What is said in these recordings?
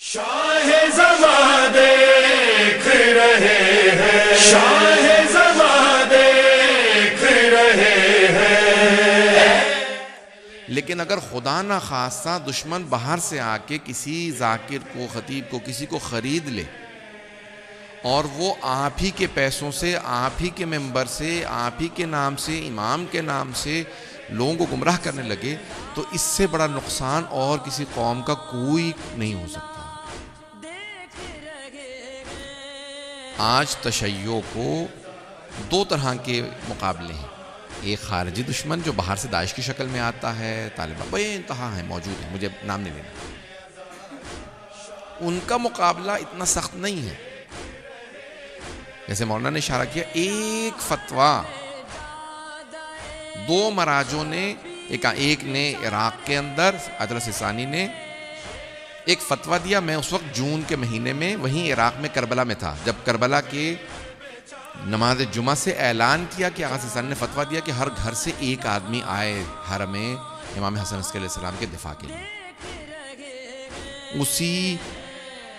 شاہ زماں دیکھ رہے ہیں، شاہ زماں دیکھ رہے ہیں۔ لیکن اگر خدا نہ خواستہ دشمن باہر سے آ کے کسی ذاکر کو، خطیب کو، کسی کو خرید لے اور وہ آپ ہی کے پیسوں سے، آپ ہی کے ممبر سے، آپ ہی کے نام سے، امام کے نام سے لوگوں کو گمراہ کرنے لگے، تو اس سے بڑا نقصان اور کسی قوم کا کوئی نہیں ہو سکتا۔ آج تشیع کو دو طرح کے مقابلے ہیں، ایک خارجی دشمن جو باہر سے داعش کی شکل میں آتا ہے، طالبان بے انتہا ہے، موجود ہے، مجھے نام نہیں لینا، ان کا مقابلہ اتنا سخت نہیں ہے۔ جیسے مولانا نے اشارہ کیا، ایک فتویٰ دو مراجوں نے، ایک نے عراق کے اندر اطلس ثانی نے ایک فتویٰ دیا۔ میں اس وقت جون کے مہینے میں وہیں عراق میں کربلا میں تھا، جب کربلا کے نماز جمعہ سے اعلان کیا کہ آغا ثانی نے فتویٰ دیا کہ ہر گھر سے ایک آدمی آئے حرم امام حسن علیہ السلام کے دفاع کے لیے۔ اسی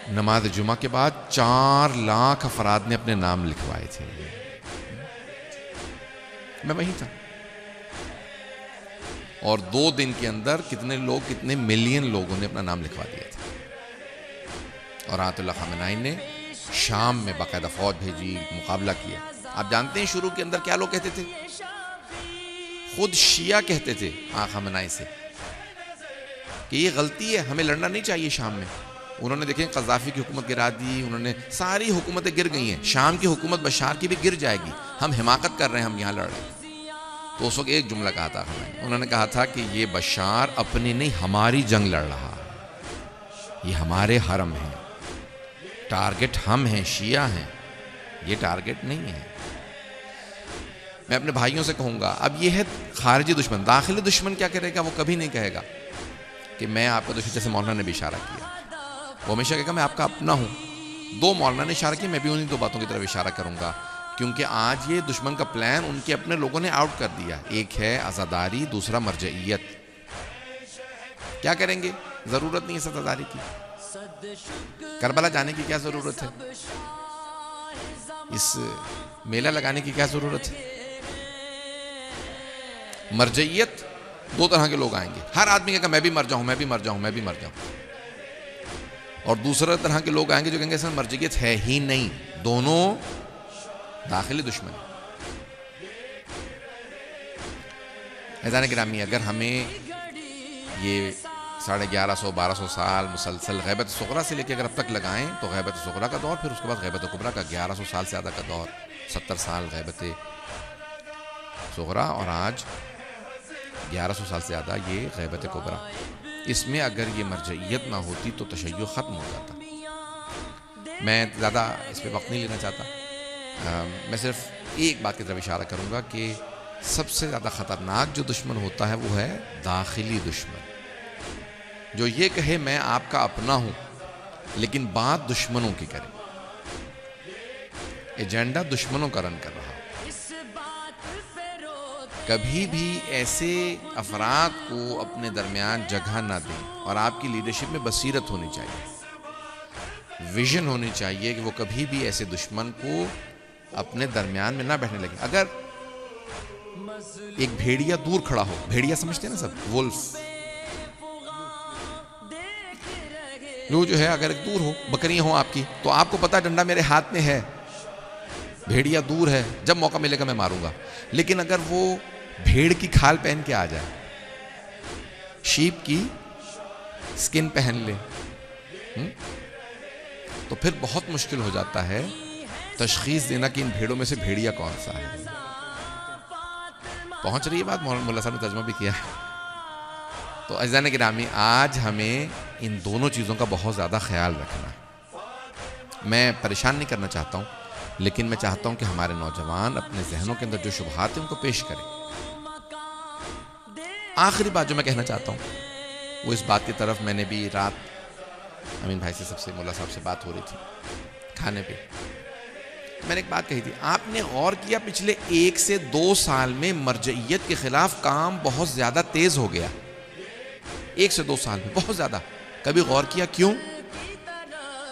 نماز جمعہ کے بعد 4 لاکھ افراد نے اپنے نام لکھوائے تھے۔ میں وہیں تھا، اور 2 دن کے اندر کتنے ملین لوگوں نے اپنا نام لکھوا دیا تھا۔ اور آیت اللہ خامنہئی نے شام میں باقاعدہ فوج بھیجی، مقابلہ کیا۔ آپ جانتے ہیں شروع کے اندر کیا لوگ کہتے تھے؟ خود شیعہ کہتے تھے آقا خامنہئی سے کہ یہ غلطی ہے، ہمیں لڑنا نہیں چاہیے شام میں۔ انہوں نے دیکھیں قذافی کی حکومت گرا دی، انہوں نے ساری حکومتیں گر گئی ہیں، شام کی حکومت بشار کی بھی گر جائے گی، ہم حماقت کر رہے ہیں، ہم یہاں لڑ رہے ہیں۔ تو اس وقت ایک جملہ کہا تھا انہوں نے کہا تھا کہ یہ بشار اپنی نہیں ہماری جنگ لڑ رہا ہے، یہ ہمارے حرم ہے، ٹارگٹ ہم ہیں، شیعہ ہیں، یہ ٹارگٹ نہیں ہے۔ میں اپنے بھائیوں سے کہوں گا، اب یہ ہے خارجی دشمن۔ داخلی دشمن کیا کرے گا؟ وہ کبھی نہیں کہے گا کہ میں آپ کا دشمن، جیسے مولانا نے بھی اشارہ کیا، وہ ہمیشہ کہے گا میں آپ کا اپنا ہوں۔ 2 مولانا نے اشارہ کیا، میں بھی انہیں 2 باتوں کی طرف اشارہ کروں گا، کیونکہ آج یہ دشمن کا پلان ان کے اپنے لوگوں نے آؤٹ کر دیا۔ ایک ہے عزاداری، دوسرا مرجعیت۔ کیا کریں گے؟ ضرورت نہیں ہے عزاداری کی، کربلا جانے کی کیا ضرورت ہے؟ اس میلہ لگانے کی کیا ضرورت ہے؟ مرجعیت 2 طرح کے لوگ آئیں گے، ہر آدمی کہے گا میں بھی مر جاؤں، میں بھی مر جاؤں، میں بھی مر جاؤں۔ اور دوسرے طرح کے لوگ آئیں گے جو کہیں گے اصل مرجعیت ہے ہی نہیں، دونوں داخلی دشمن۔ عزیزان گرامی، اگر ہمیں یہ 1150-1200 سال مسلسل غیبت صغریٰ سے لے کے اگر اب تک لگائیں تو غیبت صغریٰ کا دور، پھر اس کے بعد غیبت کبریٰ کا 1100 سال سے زیادہ کا دور، 70 سال غیبت صغریٰ، اور آج 1100 سال سے زیادہ یہ غیبت کبریٰ۔ اس میں اگر یہ مرجعیت نہ ہوتی تو تشیع ختم ہو جاتا۔ میں زیادہ اس پہ وقت نہیں لینا چاہتا، میں صرف ایک بات کی طرف اشارہ کروں گا کہ سب سے زیادہ خطرناک جو دشمن ہوتا ہے وہ ہے داخلی دشمن، جو یہ کہے میں آپ کا اپنا ہوں لیکن بات دشمنوں کی کرے، ایجنڈا دشمنوں کا رن کر رہا۔ کبھی بھی ایسے افراد کو اپنے درمیان جگہ نہ دیں، اور آپ کی لیڈرشپ میں بصیرت ہونی چاہیے، ویژن ہونی چاہیے کہ وہ کبھی بھی ایسے دشمن کو اپنے درمیان میں نہ بیٹھنے لگے۔ اگر ایک بھیڑیا دور کھڑا ہو، بھیڑیا سمجھتے ہیں نا سب، وولف، جو ہے اگر ایک دور ہو، بکریاں ہوں آپ کی، تو آپ کو پتا ڈنڈا میرے ہاتھ میں ہے، بھیڑیا دور ہے، جب موقع ملے گا میں ماروں گا۔ لیکن اگر وہ بھیڑ کی کھال پہن کے آ جائے، شیپ کی سکن پہن لے، تو پھر بہت مشکل ہو جاتا ہے تشخیص دینا کہ ان بھیڑوں میں سے بھیڑیا کون سا ہے۔ پہنچ رہی ہے بات؟ مولانا ملا صاحب نے ترجمہ بھی کیا ہے۔ تو عزیزان گرامی، آج ہمیں ان دونوں چیزوں کا بہت زیادہ خیال رکھنا ہے۔ میں پریشان نہیں کرنا چاہتا ہوں، لیکن میں چاہتا ہوں کہ ہمارے نوجوان اپنے ذہنوں کے اندر جو شبہات ہیں ان کو پیش کریں۔ آخری بات جو میں کہنا چاہتا ہوں وہ اس بات کی طرف، میں نے بھی رات امین بھائی سے، سب سے، مولا صاحب سے بات ہو رہی تھی کھانے پہ، میں نے ایک بات کہی تھی، آپ نے غور کیا پچھلے 1 سے 2 سال میں مرجعیت کے خلاف کام بہت زیادہ تیز ہو گیا، 1 سے 2 سال میں بہت زیادہ۔ کبھی غور کیا کیوں؟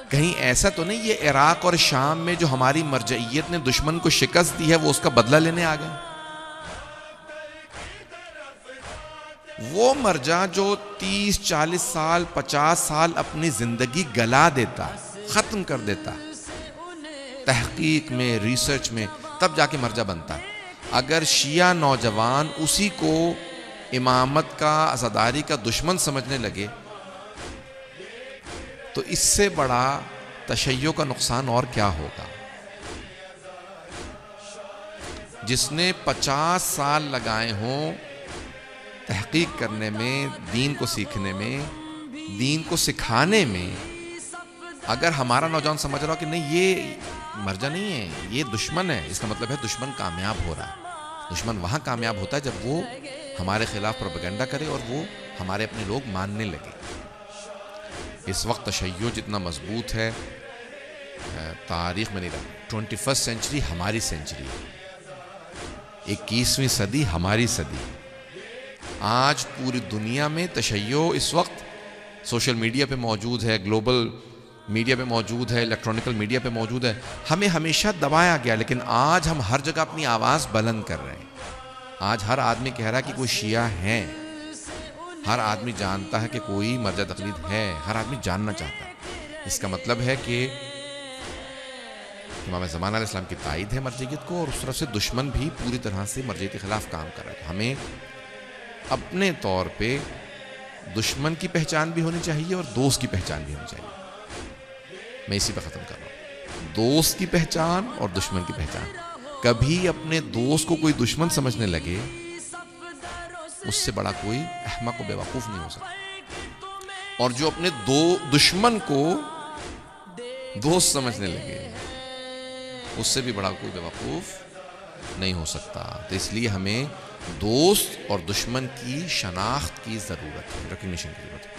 کہیں ایسا تو نہیں یہ عراق اور شام میں جو ہماری مرجعیت نے دشمن کو شکست دی ہے وہ اس کا بدلہ لینے آ گئے؟ وہ مرجع جو 30 40 سال 50 سال اپنی زندگی گلا دیتا، ختم کر دیتا تحقیق میں، ریسرچ میں، تب جا کے مرجع بنتا ہے. اگر شیعہ نوجوان اسی کو امامت کا، عزاداری کا دشمن سمجھنے لگے تو اس سے بڑا تشیع کا نقصان اور کیا ہوگا؟ جس نے 50 سال لگائے ہوں تحقیق کرنے میں، دین کو سیکھنے میں، دین کو سکھانے میں، اگر ہمارا نوجوان سمجھ رہا ہو کہ نہیں یہ مرجع نہیں ہے، یہ دشمن ہے، اس کا مطلب ہے دشمن کامیاب ہو رہا ہے. دشمن وہاں کامیاب ہوتا ہے جب وہ ہمارے خلاف پروپیگنڈا کرے اور وہ ہمارے اپنے لوگ ماننے لگے. اس وقت تشیع جتنا مضبوط ہے تاریخ میں نہیں رہا. 21 سینچری ہماری سینچری ہے، 21ویں صدی ہماری صدی. آج پوری دنیا میں تشیع اس وقت سوشل میڈیا پہ موجود ہے، گلوبل میڈیا پہ موجود ہے، الیکٹرانکل میڈیا پہ موجود ہے. ہمیں ہمیشہ دبایا گیا، لیکن آج ہم ہر جگہ اپنی آواز بلند کر رہے ہیں. آج ہر آدمی کہہ رہا ہے کہ کوئی شیعہ ہے، ہر آدمی جانتا ہے کہ کوئی مرجع تقلید ہے، ہر آدمی جاننا چاہتا ہے. اس کا مطلب ہے کہ امام زمانہ علیہ السلام کی تائید ہے مرجعیت کو، اور اس طرف سے دشمن بھی پوری طرح سے مرجعیت کے خلاف کام کر رہا ہے. ہمیں اپنے طور پہ دشمن کی پہچان بھی ہونی چاہیے اور دوست کی پہچان بھی ہونی چاہیے. میں اسی پہ ختم کر رہا ہوں. دوست کی پہچان اور دشمن کی پہچان. کبھی اپنے دوست کو کوئی دشمن سمجھنے لگے اس سے بڑا کوئی احمق و بیوقوف نہیں ہو سکتا. اور جو اپنے دشمن کو دوست سمجھنے لگے اس سے بھی بڑا کوئی بیوقوف نہیں ہو سکتا. تو اس لیے ہمیں دوست اور دشمن کی شناخت کی ضرورت ہے، ریکگنیشن کی ضرورت ہے.